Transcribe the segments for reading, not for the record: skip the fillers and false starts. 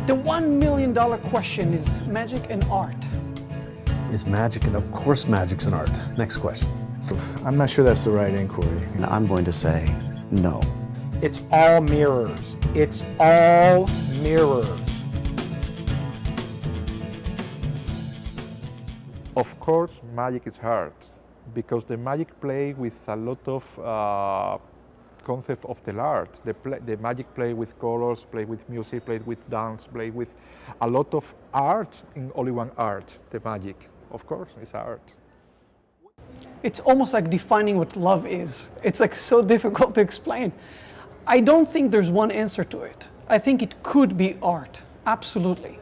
The $1 million question is magic an art? Is magic, and of course magic's an art. Next question. I'm not sure that's the right inquiry. And I'm going to say no. It's all mirrors. It's all mirrors. Of course, magic is hard because the magic play with a lot of concept of the art. The magic play with colors, play with music, play with dance, play with a lot of art in only one art. The magic, of course, is art. It's almost like defining what love is. It's like so difficult to explain. I don't think there's one answer to it. I think it could be art, absolutely.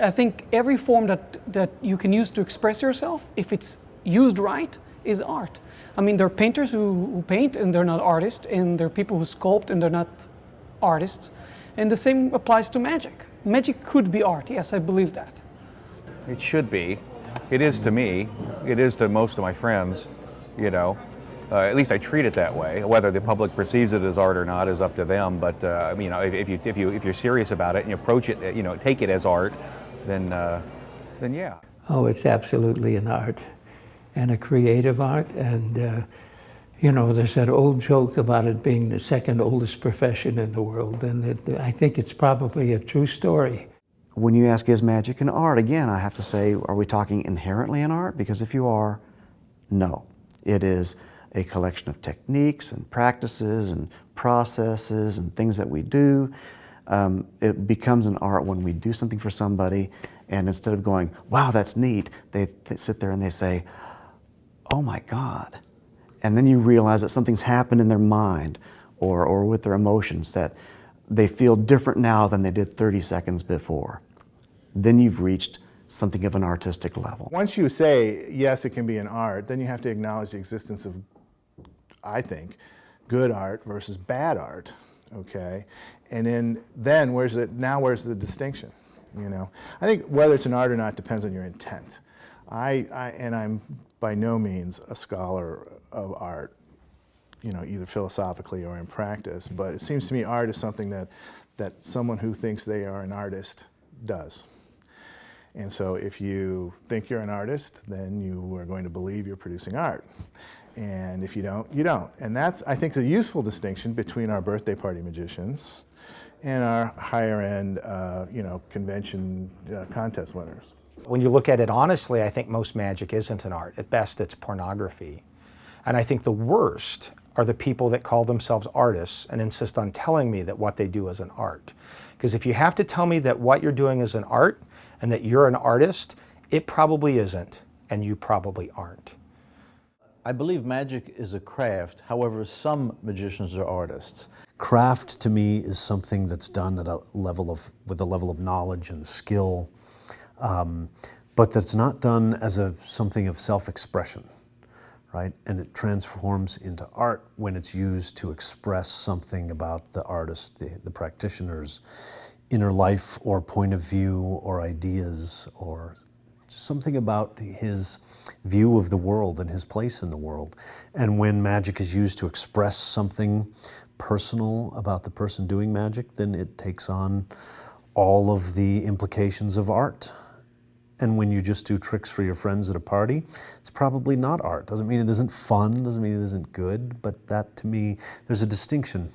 I think every form that you can use to express yourself, if it's used right, is art. I mean, there are painters who paint and they're not artists, and there are people who sculpt and they're not artists. And the same applies to magic. Magic could be art, yes, I believe that. It should be. It is to me. It is to most of my friends, you know. At least I treat it that way. Whether the public perceives it as art or not is up to them. But you know, if you're serious about it and you approach it, you know, take it as art, then yeah. Oh, it's absolutely an art, and a creative art. And you know, there's that old joke about it being the second oldest profession in the world, and I think it's probably a true story. When you ask, is magic an art? Again, I have to say, are we talking inherently an art? Because if you are, no. It is a collection of techniques and practices and processes and things that we do. It becomes an art when we do something for somebody, and instead of going, wow, that's neat, they sit there and they say, oh my God. And then you realize that something's happened in their mind or with their emotions, that they feel different now than they did 30 seconds before. Then you've reached something of an artistic level. Once you say, yes, it can be an art, then you have to acknowledge the existence of, I think, good art versus bad art, okay? And then where's the distinction, you know? I think whether it's an art or not depends on your intent. And I'm by no means a scholar of art, you know, either philosophically or in practice, but it seems to me art is something that someone who thinks they are an artist does. And so if you think you're an artist, then you are going to believe you're producing art. And if you don't, you don't. And that's, I think, a useful distinction between our birthday party magicians and our higher end, you know, convention contest winners. When you look at it honestly, I think most magic isn't an art. At best, it's pornography. And I think the worst are the people that call themselves artists and insist on telling me that what they do is an art. Because if you have to tell me that what you're doing is an art and that you're an artist, it probably isn't, and you probably aren't. I believe magic is a craft. However, some magicians are artists. Craft to me is something that's done at with a level of knowledge and skill, but that's not done as something of self-expression, right? And it transforms into art when it's used to express something about the artist, the practitioner's inner life or point of view or ideas, or something about his view of the world and his place in the world. And when magic is used to express something personal about the person doing magic, then it takes on all of the implications of art. And when you just do tricks for your friends at a party, it's probably not art. Doesn't mean it isn't fun, doesn't mean it isn't good, but that to me, there's a distinction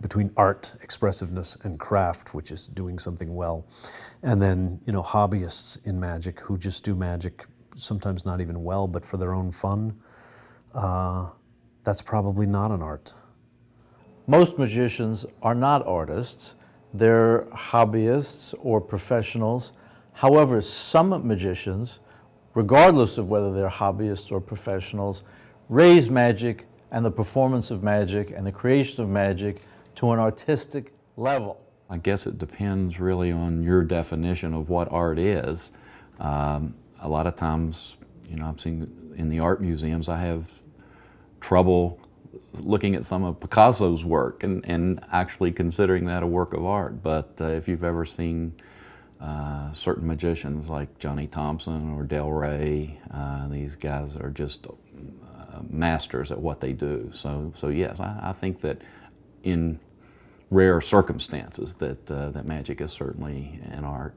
between art, expressiveness, and craft, which is doing something well. And then, you know, hobbyists in magic who just do magic, sometimes not even well, but for their own fun, that's probably not an art. Most magicians are not artists. They're hobbyists or professionals. However, some magicians, regardless of whether they're hobbyists or professionals, raise magic and the performance of magic and the creation of magic to an artistic level. I guess it depends really on your definition of what art is. A lot of times, you know, I've seen in the art museums, I have trouble looking at some of Picasso's work and actually considering that a work of art. But if you've ever seen certain magicians like Johnny Thompson or Del Rey, these guys are just masters at what they do. So yes, I think that in rare circumstances that, that magic is certainly an art.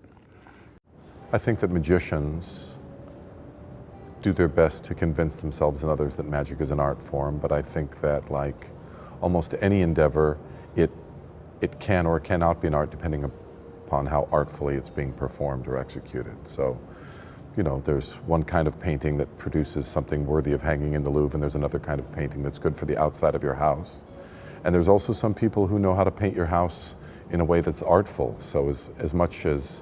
I think that magicians do their best to convince themselves and others that magic is an art form, but I think that, like almost any endeavor, it can or cannot be an art depending upon how artfully it's being performed or executed. So, you know, there's one kind of painting that produces something worthy of hanging in the Louvre, and there's another kind of painting that's good for the outside of your house. And there's also some people who know how to paint your house in a way that's artful. So as much as,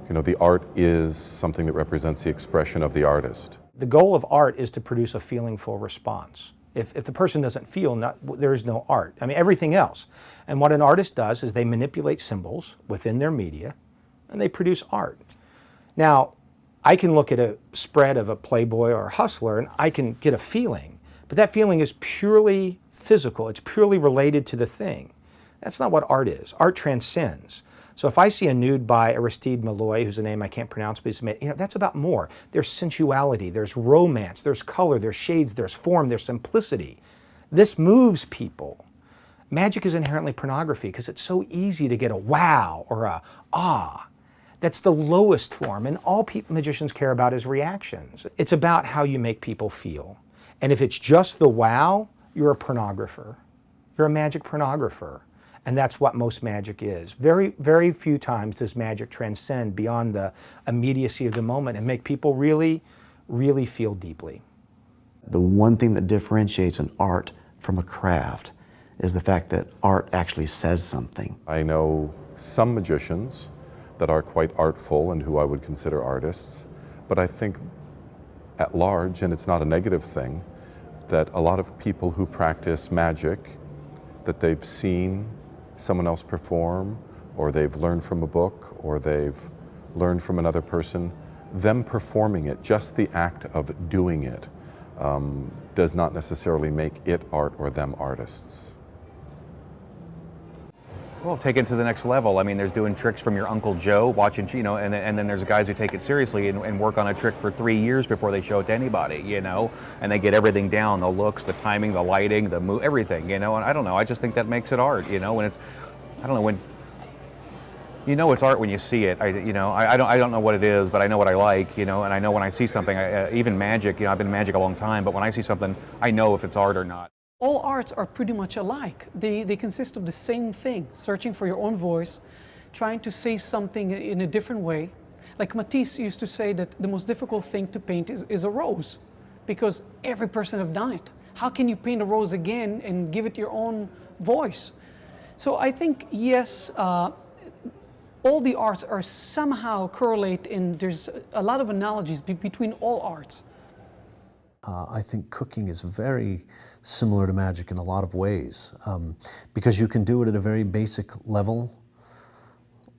you know, the art is something that represents the expression of the artist. The goal of art is to produce a feelingful response. If the person doesn't feel, there is no art. I mean, everything else. And what an artist does is they manipulate symbols within their media, and they produce art. Now, I can look at a spread of a Playboy or a Hustler, and I can get a feeling, but that feeling is purely physical. It's purely related to the thing. That's not what art is. Art transcends. So if I see a nude by Aristide Malloy, who's a name I can't pronounce, but that's about more. There's sensuality, there's romance, there's color, there's shades, there's form, there's simplicity. This moves people. Magic is inherently pornography because it's so easy to get a wow or a ah. That's the lowest form, and all magicians care about is reactions. It's about how you make people feel. And if it's just the wow, you're a pornographer. You're a magic pornographer. And that's what most magic is. Very, very few times does magic transcend beyond the immediacy of the moment and make people really, really feel deeply. The one thing that differentiates an art from a craft is the fact that art actually says something. I know some magicians that are quite artful and who I would consider artists, but I think at large, and it's not a negative thing, that a lot of people who practice magic that they've seen someone else perform, or they've learned from a book, or they've learned from another person, them performing it, just the act of doing it, does not necessarily make it art or them artists. Well, take it to the next level. I mean, there's doing tricks from your Uncle Joe, watching, you know, and then there's guys who take it seriously and work on a trick for 3 years before they show it to anybody, you know, and they get everything down, the looks, the timing, the lighting, the move, everything, you know, and I don't know, I just think that makes it art, you know, when it's, I don't know, when, you know it's art when you see it, I don't know what it is, but I know what I like, you know, and I know when I see something, even magic, you know, I've been in magic a long time, but when I see something, I know if it's art or not. All arts are pretty much alike. They consist of the same thing, searching for your own voice, trying to say something in a different way. Like Matisse used to say that the most difficult thing to paint is a rose, because every person have done it. How can you paint a rose again and give it your own voice? So I think, yes, all the arts are somehow correlate, and there's a lot of analogies between all arts. I think cooking is very similar to magic in a lot of ways, because you can do it at a very basic level,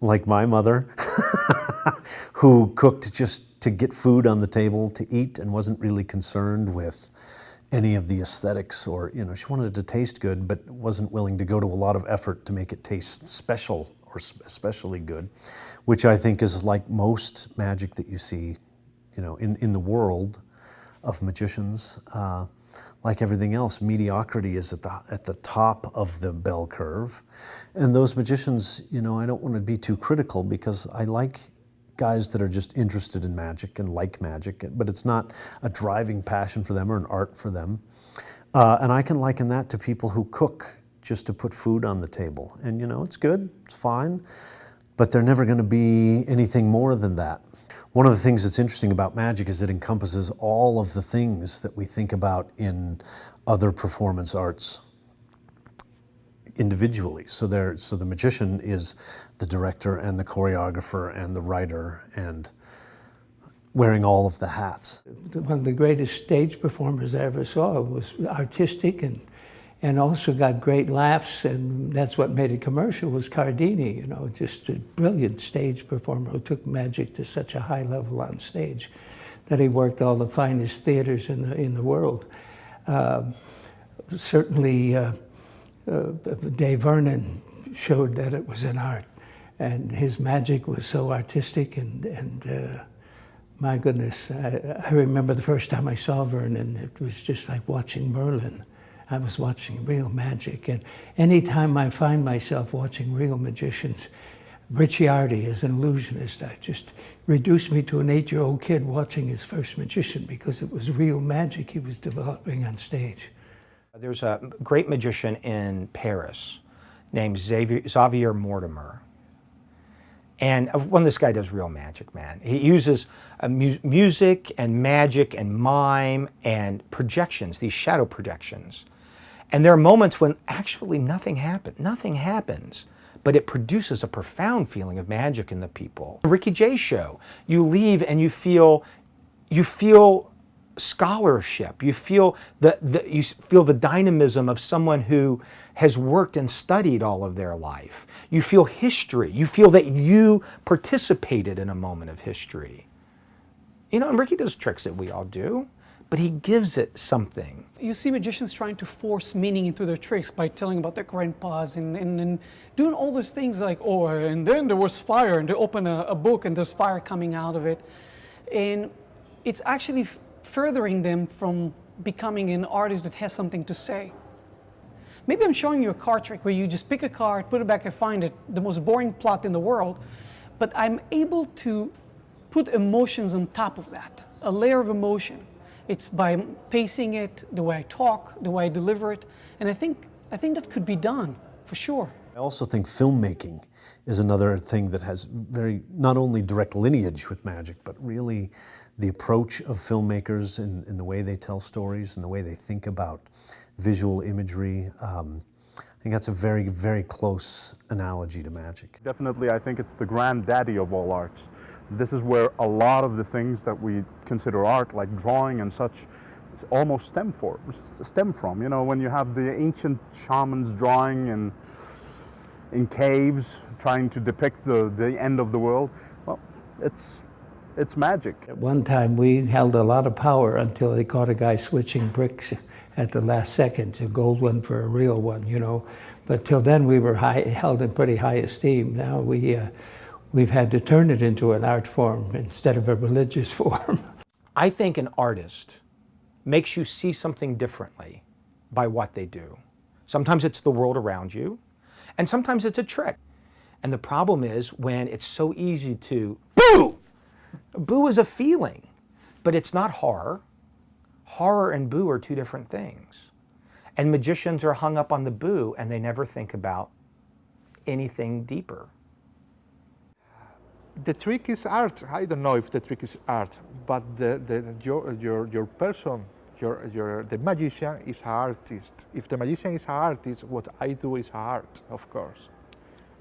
like my mother, who cooked just to get food on the table to eat and wasn't really concerned with any of the aesthetics, or, you know, she wanted it to taste good, but wasn't willing to go to a lot of effort to make it taste special or especially good, which I think is like most magic that you see, you know, in the world of magicians. Like everything else, mediocrity is at the top of the bell curve. And those magicians, you know, I don't want to be too critical, because I like guys that are just interested in magic and like magic, but it's not a driving passion for them or an art for them. And I can liken that to people who cook just to put food on the table. And, you know, it's good, it's fine, but they're never going to be anything more than that. One of the things that's interesting about magic is it encompasses all of the things that we think about in other performance arts individually. So the magician is the director and the choreographer and the writer and wearing all of the hats. One of the greatest stage performers I ever saw was artistic and also got great laughs, and that's what made it commercial, was Cardini, you know, just a brilliant stage performer who took magic to such a high level on stage that he worked all the finest theaters in the world. Certainly, Dave Vernon showed that it was an art, and his magic was so artistic, and my goodness, I remember the first time I saw Vernon, it was just like watching Merlin. I was watching real magic. And anytime I find myself watching real magicians, Ricciardi as an illusionist, I just reduced me to an 8-year-old kid watching his first magician because it was real magic he was developing on stage. There's a great magician in Paris named Xavier Mortimer. And this guy does real magic, man. He uses music and magic and mime and projections, these shadow projections. And there are moments when actually nothing happens, but it produces a profound feeling of magic in the people. The Ricky Jay show, you leave and you feel scholarship. You feel the dynamism of someone who has worked and studied all of their life. You feel history. You feel that you participated in a moment of history. You know, and Ricky does tricks that we all do, but he gives it something. You see magicians trying to force meaning into their tricks by telling about their grandpas and doing all those things like, oh, and then there was fire, and they open a book and there's fire coming out of it. And it's actually furthering them from becoming an artist that has something to say. Maybe I'm showing you a card trick where you just pick a card, put it back and find it, the most boring plot in the world, but I'm able to put emotions on top of that, a layer of emotion. It's by pacing it, the way I talk, the way I deliver it, and I think that could be done, for sure. I also think filmmaking is another thing that has very, not only direct lineage with magic, but really the approach of filmmakers in the way they tell stories and the way they think about visual imagery. I think that's a very, very close analogy to magic. Definitely, I think it's the granddaddy of all arts. This is where a lot of the things that we consider art, like drawing and such, almost stem from. You know, when you have the ancient shamans drawing in caves, trying to depict the end of the world, well, it's magic. At one time, we held a lot of power until they caught a guy switching bricks at the last second, a gold one for a real one, you know. But till then, we were held in pretty high esteem. Now we've had to turn it into an art form instead of a religious form. I think an artist makes you see something differently by what they do. Sometimes it's the world around you, and sometimes it's a trick. And the problem is when it's so easy to boo! Boo is a feeling, but it's not horror. Horror and boo are two different things. And magicians are hung up on the boo and they never think about anything deeper. The trick is art. I don't know if the trick is art, but your person, the magician is an artist. If the magician is an artist, what I do is art, of course.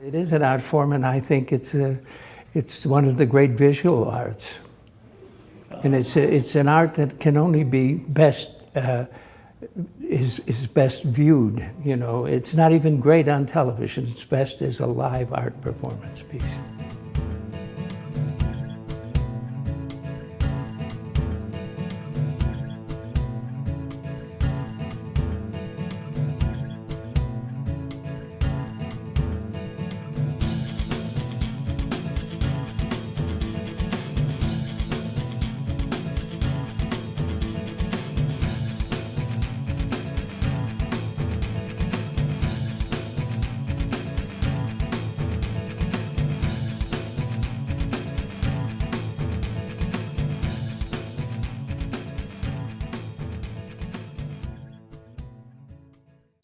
It is an art form, and I think it's one of the great visual arts. And it's an art that can only be best is best viewed. You know, it's not even great on television. It's best as a live art performance piece.